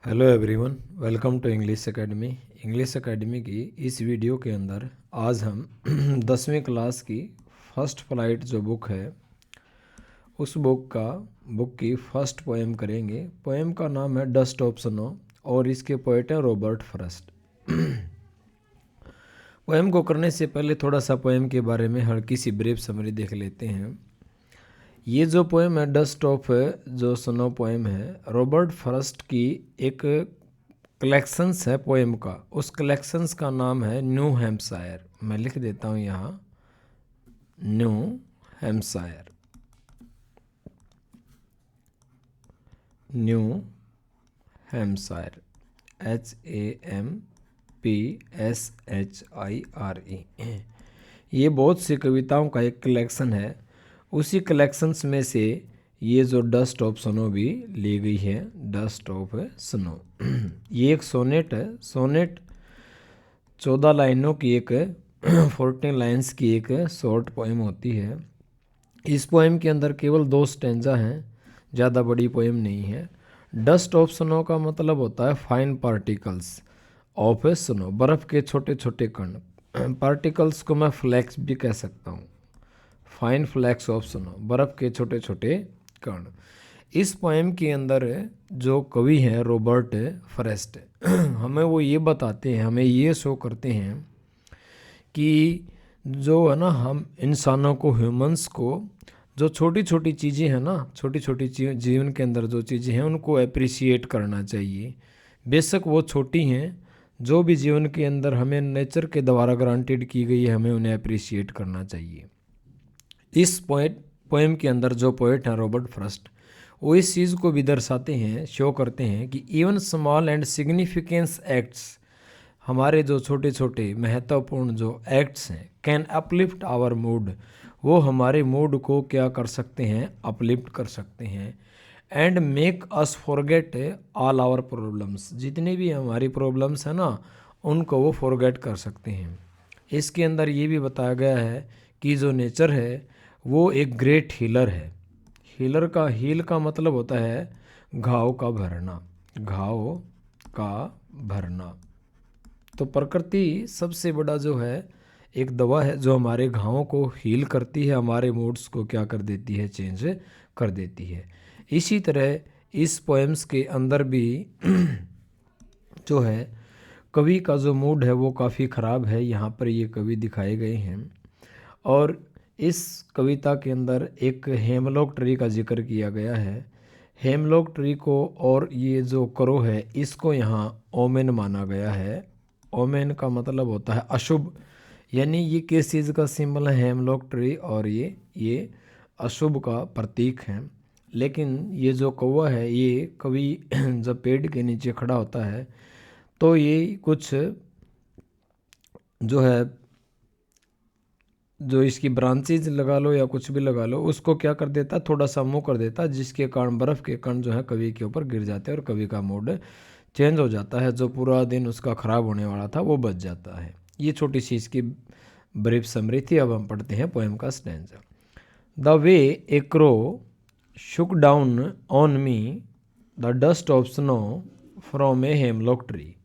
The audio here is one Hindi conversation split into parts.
Hello everyone, welcome to English academy. English academy की इस वीडियो के अंदर आज हम 10वीं क्लास की फर्स्ट फ्लाइट जो बुक है उस बुक की फर्स्ट पोएम करेंगे। पोएम का नाम है डस्ट ऑफ स्नो और इसके पोएट हैं रॉबर्ट फ्रॉस्ट। पोएम को करने से पहले थोड़ा सा पोएम के बारे में हल्की सी ब्रीफ समरी देख लेते हैं। ये जो पोएम है डस्ट ऑफ जो स्नो पोएम है रॉबर्ट फ्रॉस्ट की एक कलेक्शंस है पोएम का। उस कलेक्शंस का नाम है न्यू हैम्पशायर। मैं लिख देता हूँ यहाँ new Hampshire. New Hampshire HAMPSHIRE। ये बहुत सी कविताओं का एक कलेक्शन है। उसी कलेक्शंस में से ये जो डस्ट ऑफ स्नो भी ली गई है, डस्ट ऑफ स्नो। ये एक सोनेट है। सोनेट 14 लाइनों की एक 14 लाइन्स की एक शॉर्ट पोएम होती है। इस पोएम के अंदर केवल 2 स्टेंजा हैं, ज़्यादा बड़ी पोएम नहीं है। डस्ट ऑफ स्नो का मतलब होता है फाइन पार्टिकल्स ऑफ स्नो, बर्फ़ के छोटे छोटे कण। पार्टिकल्स को मैं फ्लैक्स भी कह सकता हूँ। फाइन फ्लैक्स ऑफ स्नो, बर्फ़ के छोटे छोटे कण। इस पोएम के अंदर जो कवि हैं रॉबर्ट फ्रॉस्ट, हमें वो ये बताते हैं, हमें ये शो करते हैं कि जो है ना, हम इंसानों को, ह्यूमंस को, जो छोटी छोटी चीज़ें हैं ना, छोटी छोटी जीवन के अंदर जो चीज़ें हैं उनको अप्रिशिएट करना चाहिए। बेशक वो छोटी हैं, जो भी जीवन के अंदर हमें नेचर के द्वारा ग्रांटेड की गई है, हमें उन्हें अप्रिशिएट करना चाहिए। इस पोएम के अंदर जो पोएट हैं रॉबर्ट फ्रॉस्ट, वो इस चीज़ को भी दर्शाते हैं, शो करते हैं कि even small and significance acts, हमारे जो छोटे छोटे महत्वपूर्ण जो एक्ट्स हैं, कैन अपलिफ्ट आवर मूड, वो हमारे मूड को क्या कर सकते हैं, अपलिफ्ट कर सकते हैं। And make us forget all our problems, जितनी भी हमारी प्रॉब्लम्स हैं ना, उनको वो फॉरगेट कर सकते हैं। इसके अंदर ये भी बताया गया है कि जो नेचर है वो एक ग्रेट हीलर है। हील का मतलब होता है घाव का भरना, घाव का भरना। तो प्रकृति सबसे बड़ा जो है एक दवा है जो हमारे घावों को हील करती है, हमारे मूड्स को क्या कर देती है, चेंज कर देती है। इसी तरह इस पोएम्स के अंदर भी जो है कवि का जो मूड है वो काफ़ी ख़राब है। यहाँ पर ये कवि दिखाए गए हैं और इस कविता के अंदर एक हेमलॉक ट्री का जिक्र किया गया है। हेमलॉक ट्री को और ये जो करो है इसको यहाँ ओमेन माना गया है। ओमेन का मतलब होता है अशुभ, यानी ये किस चीज़ का सिंबल है, हेमलॉक ट्री, और ये अशुभ का प्रतीक है। लेकिन ये जो कौवा है, ये कभी जब पेड़ के नीचे खड़ा होता है तो ये कुछ जो है, जो इसकी ब्रांचेज लगा लो या कुछ भी लगा लो, उसको क्या कर देता, थोड़ा सा मुँह कर देता, जिसके कारण बर्फ़ के कण जो है कवि के ऊपर गिर जाते हैं और कवि का मूड चेंज हो जाता है। जो पूरा दिन उसका ख़राब होने वाला था वो बच जाता है। ये छोटी सी इसकी ब्रीफ समरी थी। अब हम पढ़ते हैं पोएम का stanza. The way A crow Shuk down on me the dust of snow from a hemlock tree.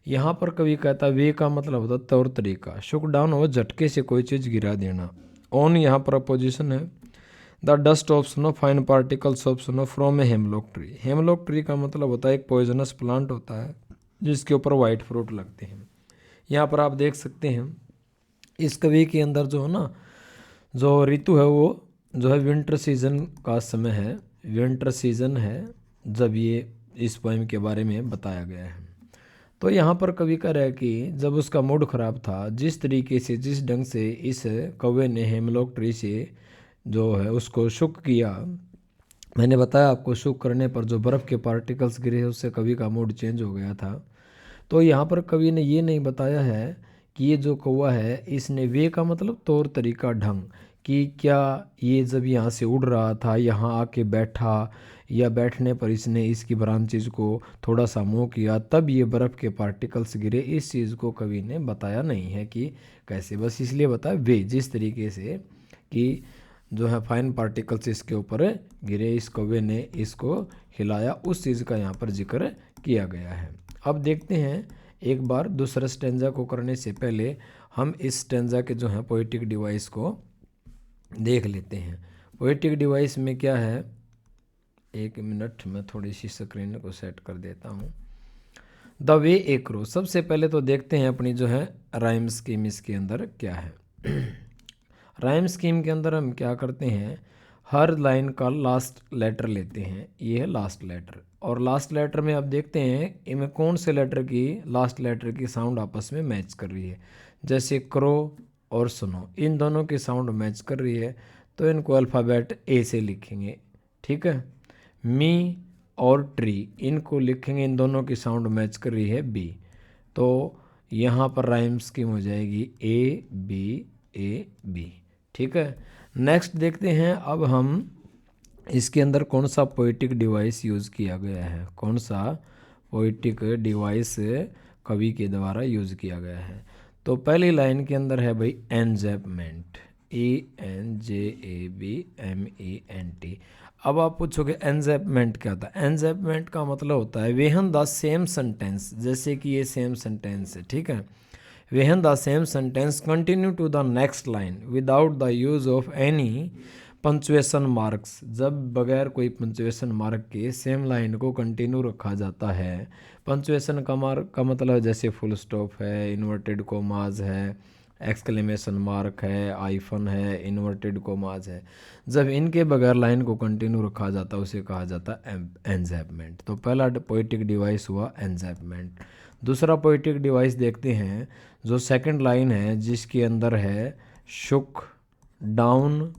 यहाँ पर कवि कहता है वे का मतलब होता है तौर तरीका, शुक डाउन हो झटके से कोई चीज़ गिरा देना। ऑन यहाँ पर अपोजिशन है। The dust of snow fine particles of snow from a hemlock tree. Hemlock tree का मतलब होता है एक पॉइजनस प्लांट होता है जिसके ऊपर वाइट फ्रूट लगते हैं। यहाँ पर आप देख सकते हैं इस कवि के अंदर जो है ना, जो ऋतु है वो जो है विंटर सीजन का समय है। विंटर सीजन है जब ये इस पोएम के बारे में बताया गया है। तो यहाँ पर कवि कह रहा है कि जब उसका मूड ख़राब था, जिस तरीके से, जिस ढंग से इस कौवे ने हेमलॉक ट्री से जो है उसको शुक किया, मैंने बताया आपको, शुक करने पर जो बर्फ़ के पार्टिकल्स गिरे उससे कवि का मूड चेंज हो गया था। तो यहाँ पर कवि ने ये नहीं बताया है कि ये जो कौवा है इसने वे का मतलब तौर तरीका, ढंग, कि क्या ये जब यहाँ से उड़ रहा था यहाँ आके बैठा या बैठने पर इसने इसकी ब्रांचेज को थोड़ा सा मूव किया तब ये बर्फ़ के पार्टिकल्स गिरे। इस चीज़ को कवि ने बताया नहीं है कि कैसे, बस इसलिए बताया वे, जिस तरीके से कि जो है फाइन पार्टिकल्स इसके ऊपर गिरे, इस कौवे ने इसको हिलाया, उस चीज़ का यहाँ पर जिक्र किया गया है। अब देखते हैं एक बार दूसरा स्टेंजा को करने से पहले हम इस स्टेंजा के जो है पोएटिक डिवाइस को देख लेते हैं। पोएटिक डिवाइस में क्या है, एक मिनट में थोड़ी सी स्क्रीन को सेट कर देता हूँ। द वे ए क्रो, सबसे पहले तो देखते हैं अपनी जो है राइम स्कीम इसके अंदर क्या है। राइम स्कीम के अंदर हम क्या करते हैं, हर लाइन का लास्ट लेटर लेते हैं, ये है लास्ट लेटर, और लास्ट लेटर में अब देखते हैं इनमें कौन से लेटर की लास्ट लेटर की साउंड आपस में मैच कर रही है। जैसे क्रो और स्नो, इन दोनों की साउंड मैच कर रही है तो इनको अल्फ़ाबेट ए से लिखेंगे, ठीक है। मी और ट्री, इनको लिखेंगे, इन दोनों की साउंड मैच कर रही है बी, तो यहाँ पर राइम स्कीम हो जाएगी ए बी, ठीक है। नेक्स्ट देखते हैं अब हम इसके अंदर कौन सा पोएटिक डिवाइस यूज़ किया गया है, कौन सा पोएटिक डिवाइस कवि के द्वारा यूज़ किया गया है। तो पहली लाइन के अंदर है भाई एनजैपमेंट, ENJABMENT। अब आप पूछोगे एनजैपमेंट क्या होता है। एनजैपमेंट का मतलब होता है वेहन द सेम सेंटेंस, जैसे कि ये सेम सेंटेंस है, ठीक है। When the same sentence continue to the next line without the use of any punctuation marks, जब बगैर कोई पंचुएशन मार्क के सेम लाइन को कंटिन्यू रखा जाता है। पंचुएशन का मार्क का मतलब जैसे फुल स्टॉप है, इन्वर्टेड कोमाज है, एक्सक्लेमेशन मार्क है, आइफन है, इन्वर्टेड कोमाज है, जब इनके बगैर लाइन को कंटिन्यू रखा जाता है उसे कहा जाता है एनजैपमेंट। तो पहला पोएटिक डिवाइस हुआ एनजैपमेंट। दूसरा पोएटिक डिवाइस देखते हैं, जो सेकंड लाइन है जिसके अंदर है शुक down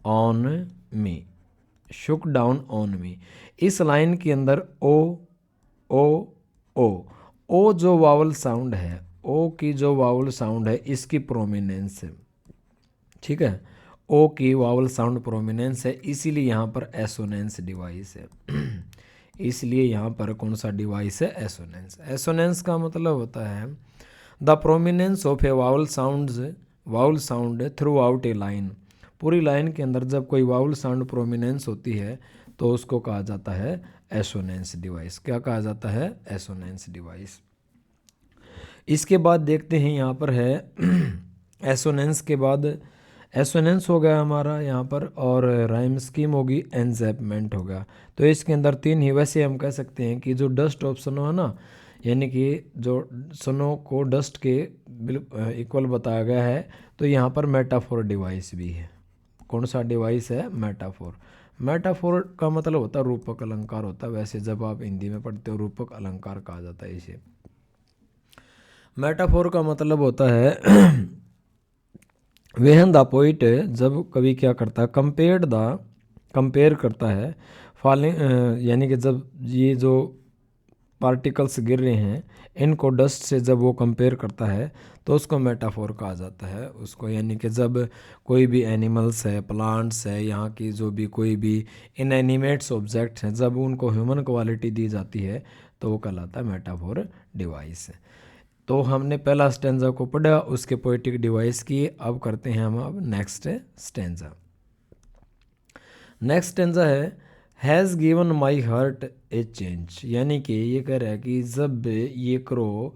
on me, Shuk down on me. इस लाइन के अंदर ओ जो वावल साउंड है, ओ की जो वावल साउंड है इसकी प्रोमिनेंस है, ठीक है। ओ की वावल साउंड प्रोमिनेंस है, इसीलिए यहाँ पर एसोनेंस डिवाइस है। इसलिए यहाँ पर कौन सा डिवाइस है, एसोनेंस। एसोनेंस का मतलब होता है the prominence of A vowel sound through out A line. पूरी लाइन के अंदर जब कोई वावल साउंड प्रोमिनेंस होती है तो उसको कहा जाता है एसोनेंस डिवाइस। क्या कहा जाता है, एसोनेंस डिवाइस। इसके बाद देखते हैं यहाँ पर है एसोनेंस के बाद एसोनेंस हो गया हमारा यहाँ पर, और राइम स्कीम होगी, एनजैपमेंट होगा। तो इसके अंदर तीन ही, वैसे हम कह सकते हैं कि जो डस्ट ऑफ स्नो है ना, यानी कि जो स्नो को डस्ट के इक्वल बताया गया है, तो यहाँ पर मेटाफोर डिवाइस भी है। कौन सा डिवाइस है, मेटाफोर। मेटाफोर का मतलब होता है रूपक अलंकार होता है, वैसे जब आप हिंदी में पढ़ते हो रूपक अलंकार कहा जाता है इसे। मेटाफोर का मतलब होता है वेहन द पोइट, जब कवि क्या करता है, कंपेयर करता है फॉलिंग, यानी कि जब ये जो पार्टिकल्स गिर रहे हैं इनको डस्ट से जब वो कंपेयर करता है तो उसको मेटाफोर कहा जाता है उसको। यानी कि जब कोई भी एनिमल्स है, प्लांट्स है, यहाँ की जो भी कोई भी इनएनिमेट्स ऑब्जेक्ट्स हैं, जब उनको ह्यूमन क्वालिटी दी जाती है तो वो कहलाता है मेटाफोर डिवाइस। तो हमने पहला स्टेंजा को पढ़ा, उसके पोएटिक डिवाइस की। अब करते हैं हम अब नेक्स्ट स्टेंजा। नेक्स्ट स्टेंजा है has given my heart A change, यानी कि ये कह रहा है कि जब ये क्रो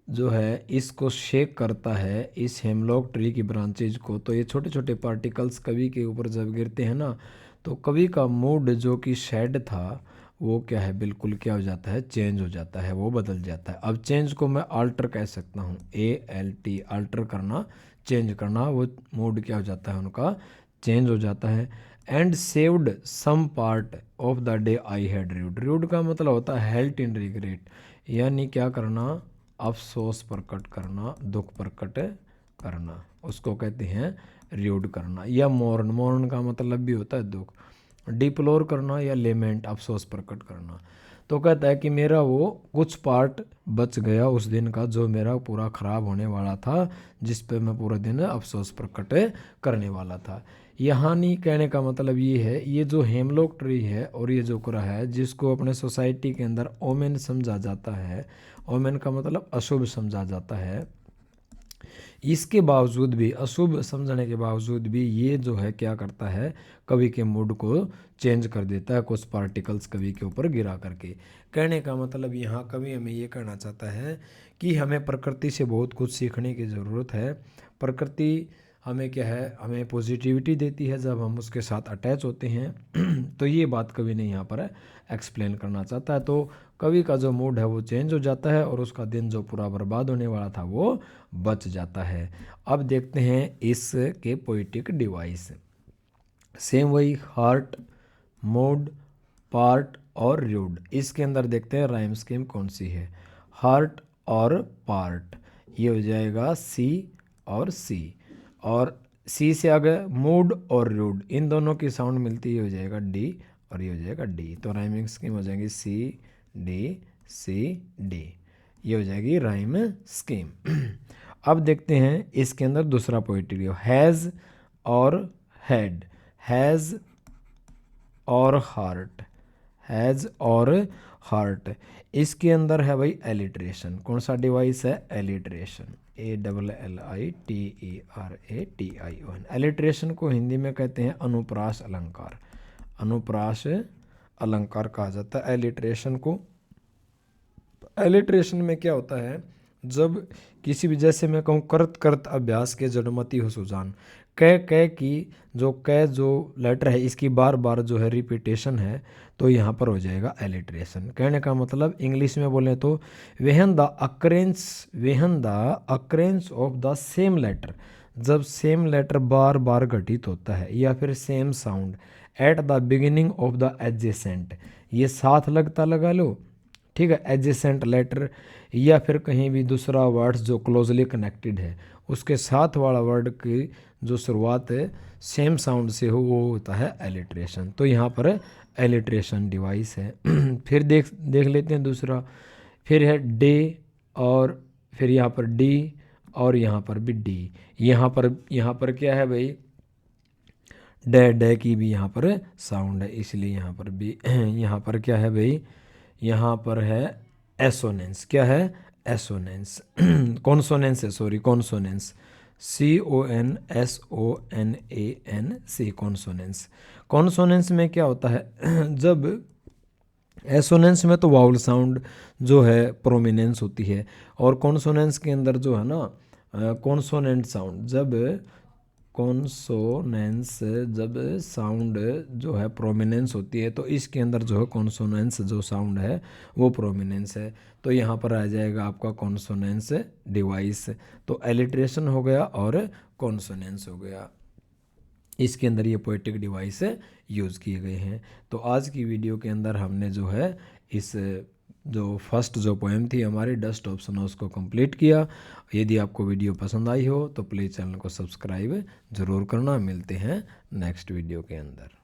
जो है इसको शेक करता है इस हेमलॉक ट्री की ब्रांचेज को, तो ये छोटे छोटे पार्टिकल्स कवि के ऊपर जब गिरते हैं ना, तो कवि का मूड जो कि सैड था वो क्या है, बिल्कुल क्या हो जाता है, चेंज हो जाता है, वो बदल जाता है। अब चेंज को मैं आल्टर कह सकता हूँ, ALT, आल्टर करना, चेंज करना। वो मूड क्या हो जाता है उनका, चेंज हो जाता है। And saved some part of the day I had rued. Rued का मतलब होता है हेल्ट इन रिग्रेट, यानी क्या करना, अफसोस प्रकट करना, दुख प्रकट करना, उसको कहते हैं र्यूड करना। या मोर्न, मोर्न का मतलब भी होता है दुख। डिप्लोर करना या लेमेंट, अफसोस प्रकट करना। तो कहता है कि मेरा वो कुछ पार्ट बच गया उस दिन का जो मेरा पूरा ख़राब होने वाला था, जिस पे मैं पूरा दिन अफसोस प्रकट करने वाला था। यहाँ नहीं कहने का मतलब ये है, ये जो हेमलॉक ट्री है और ये जो कुरा है जिसको अपने सोसाइटी के अंदर ओमेन समझा जाता है, ओमेन का मतलब अशुभ समझा जाता है, इसके बावजूद भी, अशुभ समझने के बावजूद भी, ये जो है क्या करता है, कवि के मूड को चेंज कर देता है कुछ पार्टिकल्स कवि के ऊपर गिरा करके। कहने का मतलब यहाँ कवि हमें ये कहना चाहता है कि हमें प्रकृति से बहुत कुछ सीखने की ज़रूरत है। प्रकृति हमें क्या है, हमें पॉजिटिविटी देती है जब हम उसके साथ अटैच होते हैं। तो ये बात कवि ने यहाँ पर एक्सप्लेन करना चाहता है। तो कवि का जो मूड है वो चेंज हो जाता है और उसका दिन जो पूरा बर्बाद होने वाला था वो बच जाता है। अब देखते हैं इसके पोइटिक डिवाइस। सेम वही, हार्ट, मूड, पार्ट और रूड। इसके अंदर देखते हैं राइम स्कीम कौन सी है। हार्ट और पार्ट, ये हो जाएगा सी और सी, और सी से आगे मूड और रूड, इन दोनों की साउंड मिलती है, हो जाएगा डी और ये हो जाएगा डी। तो राइमिंग स्कीम हो जाएगी सी डी, ये हो जाएगी राइम स्कीम। अब देखते हैं इसके अंदर दूसरा पोएट्री, हैज़ और हैड, हैज़ और हार्ट, हैज़ और हार्ट। इसके अंदर है भाई एलिट्रेशन। कौन सा डिवाइस है, एलिट्रेशन, ALLITERATION। एलिट्रेशन को हिंदी में कहते हैं अनुप्रास अलंकार, अनुप्रास अलंकार कहा जाता है एलिट्रेशन को। एलिट्रेशन में क्या होता है, जब किसी भी, जैसे मैं कहूँ करत करत अभ्यास के जड़मती हो सुजान, कह की जो लेटर है इसकी बार बार जो है रिपीटेशन है, तो यहाँ पर हो जाएगा एलिट्रेशन। कहने का मतलब इंग्लिश में बोले तो when the occurrence of the same letter, जब सेम लेटर बार बार घटित होता है, या फिर same sound at the beginning of the adjacent, ये साथ लगता लगा लो, ठीक है, एडजेसेंट लेटर, या फिर कहीं भी दूसरा वर्ड्स जो क्लोजली कनेक्टेड है उसके साथ वाला वर्ड की जो शुरुआत है सेम साउंड से हो, वो होता है एलिट्रेशन। तो यहाँ पर एलिट्रेशन डिवाइस है। फिर देख लेते हैं दूसरा, फिर है डे, और फिर यहाँ पर डी, और यहाँ पर भी डी। यहाँ पर क्या है भाई, डे की भी यहाँ पर साउंड है, इसलिए यहाँ पर भी यहाँ पर क्या है भाई, यहाँ पर है एसोनेंस। क्या है, एसोनेंस। कॉन्सोनेंस है, sorry, consonance, CONSONANC, consonance. Consonance में क्या होता है, जब एसोनेंस में तो वाउल साउंड जो है प्रोमिनेंस होती है, और कॉन्सोनेंस के अंदर जो है ना कॉन्सोनेंट साउंड, जब साउंड जो है प्रोमिनेंस होती है, तो इसके अंदर जो है कॉन्सोनेंस जो साउंड है वो प्रोमिनेंस है। तो यहाँ पर आ जाएगा आपका कॉन्सोनेंस डिवाइस। तो एलिट्रेशन हो गया और कॉन्सोनेंस हो गया, इसके अंदर ये पोएटिक डिवाइस यूज़ किए गए हैं। तो आज की वीडियो के अंदर हमने जो है इस जो फर्स्ट जो पोएम थी हमारी डस्ट ऑफ स्नो, उसको कंप्लीट किया। यदि आपको वीडियो पसंद आई हो तो प्लीज़ चैनल को सब्सक्राइब ज़रूर करना। मिलते हैं नेक्स्ट वीडियो के अंदर।